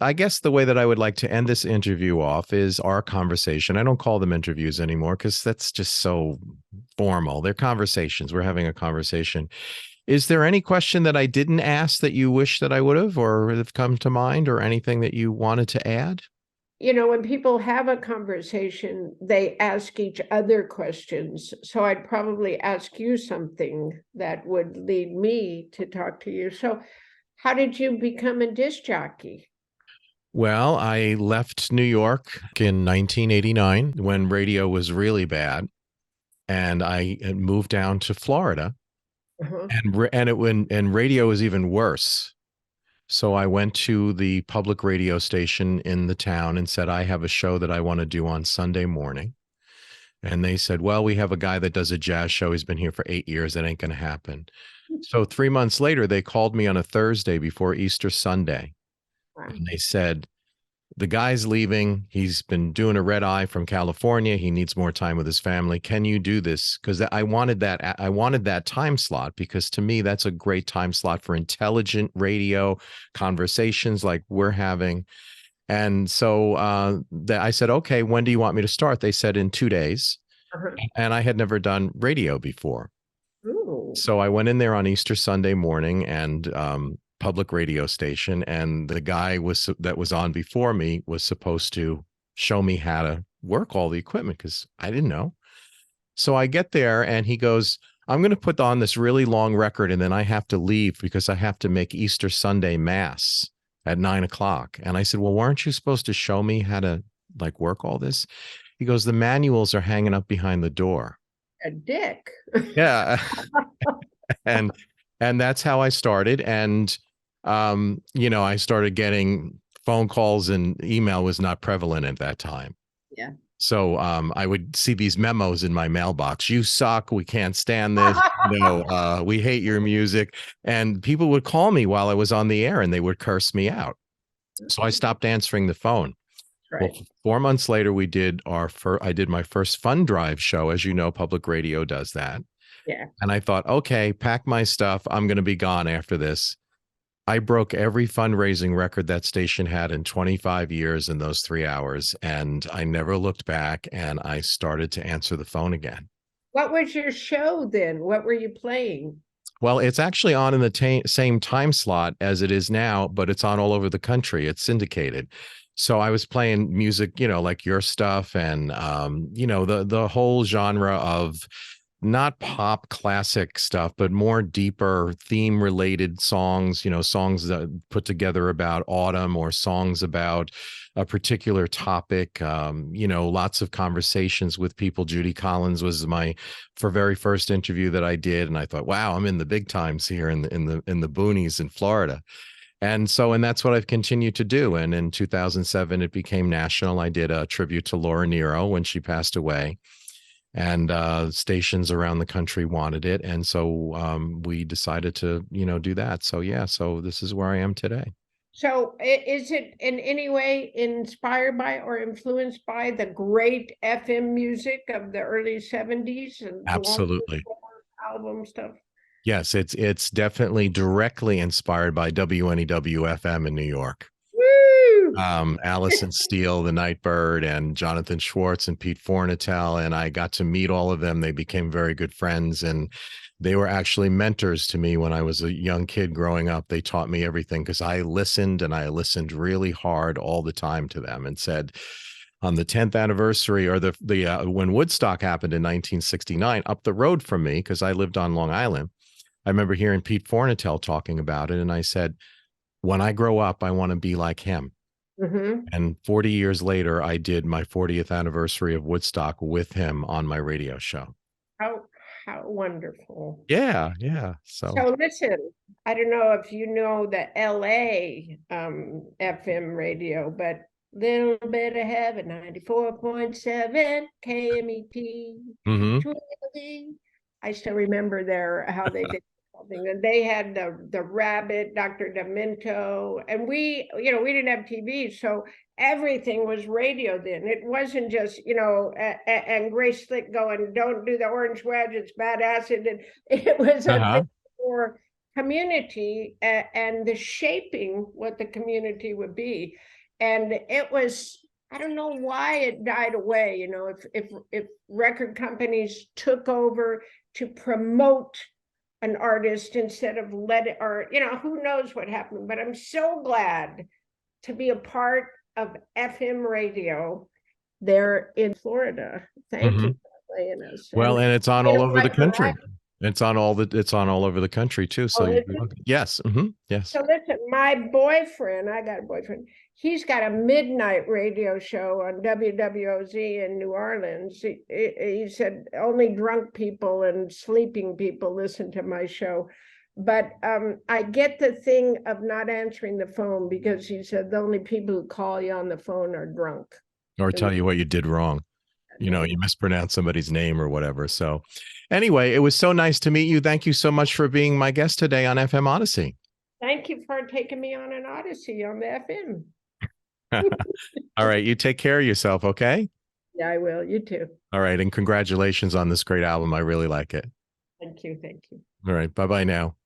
I guess the way that I would like to end this interview off is our conversation. I don't call them interviews anymore because that's just so formal. They're conversations. We're having a conversation. Is there any question that I didn't ask that you wish that I would have or have come to mind, or anything that you wanted to add? When people have a conversation, they ask each other questions. So I'd probably ask you something that would lead me to talk to you. So, how did you become a disc jockey? Well, I left New York in 1989 when radio was really bad, and I had moved down to Florida, Uh-huh. and radio was even worse. So I went to the public radio station in the town and said, I have a show that I want to do on Sunday morning. And they said, well, we have a guy that does a jazz show. He's been here for 8 years. That ain't going to happen. So 3 months later, they called me on a Thursday before Easter Sunday. Wow. And they said, the guy's leaving. He's been doing a red eye from California. He needs more time with his family. Can you do this? Because I wanted that. I wanted that time slot, because to me, that's a great time slot for intelligent radio conversations like we're having. And so I said, okay, when do you want me to start? They said in 2 days. Uh-huh. And I had never done radio before. Ooh. So I went in there on Easter Sunday morning, and public radio station, and the guy that was on before me was supposed to show me how to work all the equipment because I didn't know. So I get there and he goes, I'm going to put on this really long record and then I have to leave because I have to make Easter Sunday mass at 9 o'clock. And I said, well, weren't you supposed to show me how to like work all this? He goes, the manuals are hanging up behind the door. A dick. Yeah. and and that's how I started. And I started getting phone calls, and email was not prevalent at that time. Yeah. So I would see these memos in my mailbox. You suck. We can't stand this. We hate your music. And people would call me while I was on the air and they would curse me out. So I stopped answering the phone. Well, Right. 4 months later, I did my first fund drive show. As you know, public radio does that. Yeah. And I thought, okay, pack my stuff. I'm going to be gone after this. I broke every fundraising record that station had in 25 years in those 3 hours. And I never looked back, and I started to answer the phone again. What was your show then? What were you playing? Well, it's actually on in the same time slot as it is now, but it's on all over the country. It's syndicated. So I was playing music, like your stuff, and the whole genre of not pop classic stuff, but more deeper theme related songs, songs that put together about autumn, or songs about a particular topic. Lots of conversations with people. Judy Collins was my very first interview that I did. And I thought, wow, I'm in the big times here in the boonies in Florida. And that's what I've continued to do. And in 2007, it became national. I did a tribute to Laura Nyro when she passed away, and stations around the country wanted it. And so we decided to, do that. So, yeah, so this is where I am today. So is it in any way inspired by or influenced by the great FM music of the early 70s and long Absolutely. album stuff? Yes, it's definitely directly inspired by WNEW FM in New York. Woo! Allison Steele, the Nightbird, and Jonathan Schwartz and Pete Fornatel. And I got to meet all of them. They became very good friends, and they were actually mentors to me when I was a young kid growing up. They taught me everything because I listened, and I listened really hard all the time to them, and said, on the 10th anniversary, or the when Woodstock happened in 1969, up the road from me, because I lived on Long Island, I remember hearing Pete Fornatel talking about it. And I said, when I grow up, I want to be like him. Mm-hmm. And 40 years later, I did my 40th anniversary of Woodstock with him on my radio show. How wonderful. Yeah, yeah. So listen, I don't know if you know the LA FM radio, but little bit of heaven, 94.7 KMET. Mhm. I still remember how they did something. And they had the Rabbit, Dr. Demento, and we didn't have TV, so everything was radio then. It wasn't just, and Grace Slick going, don't do the orange wedge, it's bad acid. And it was a Uh-huh. thing community and the shaping what the community would be. And it was, I don't know why it died away. You know, if record companies took over to promote an artist instead of let it, or, you know, who knows what happened. But I'm so glad to be a part of FM radio there in Florida. Thank you for playing us. Well, and it's on all over the country. Right. It's on all over the country too. So yes. Yes. So listen, my boyfriend, I got a boyfriend. He's got a midnight radio show on WWOZ in New Orleans. He said only drunk people and sleeping people listen to my show. But I get the thing of not answering the phone because he said the only people who call you on the phone are drunk. Or tell you what you did wrong. You know, you mispronounced somebody's name or whatever. So anyway, it was so nice to meet you. Thank you so much for being my guest today on FM Odyssey. Thank you for taking me on an Odyssey on the FM. All right. You take care of yourself. Okay. Yeah, I will. You too. All right. And congratulations on this great album. I really like it. Thank you. Thank you. All right. Bye-bye now.